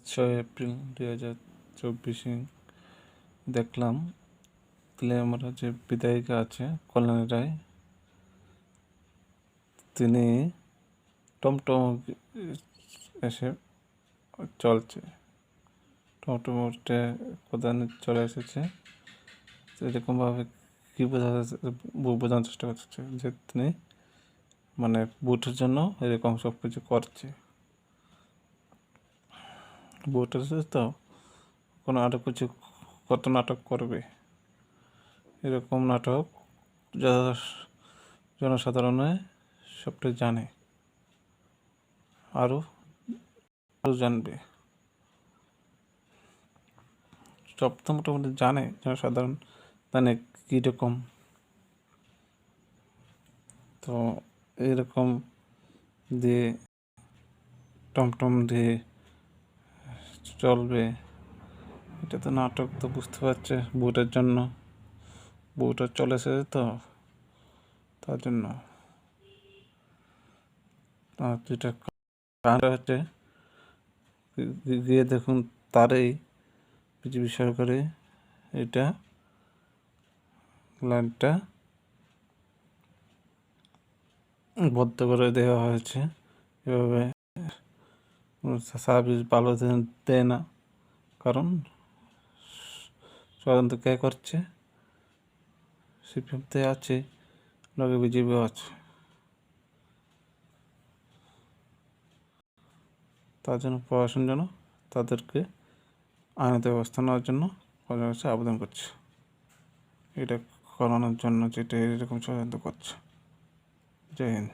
6 April 2024 দেখলাম আমরা যে বিধায়িকা আছে কল্যাণী রায়, তিনি টমটম এসে চলছে, টমটমটা প্রধান চলে এসেছে। এরকমভাবে কী বোঝানোর চেষ্টা করছে যে তিনি মানে ভোটের জন্য এরকম সব কিছু করছে। ভোট এসেছে তো কোনো আরও কিছু কত নাটক করবে, এরকম নাটক জনসাধারণে সবটাই জানে, আরও জানবে। সব তো মোটামুটি জানে, জনসাধারণ জানে কীরকম। তো এরকম দিয়ে টমটম দিয়ে চলবে, এটা তো নাটক, তো বুঝতে পারছে। ভোটের জন্য, ভোট চলে এসেছে তো তার জন্য। যেটা কারণটা হচ্ছে, গিয়ে দেখুন তারই বিজেপি সরকারে এটা লাইনটা বদ্ধ করে দেওয়া হয়েছে। এভাবে সার্ভিস ভালো দেয় না, কারণ ষড়যন্ত্র কে করছে? সিপিএমতে আছে, লগে বিজেপিও আছে। তার জন্য প্রশাসন যেন তাদেরকে আইনত ব্যবস্থা নেওয়ার জন্য কাছে আবেদন করছে, এটা করানোর জন্য যেটা এরকম ষড়যন্ত্র করছে। জয় হিন্দ।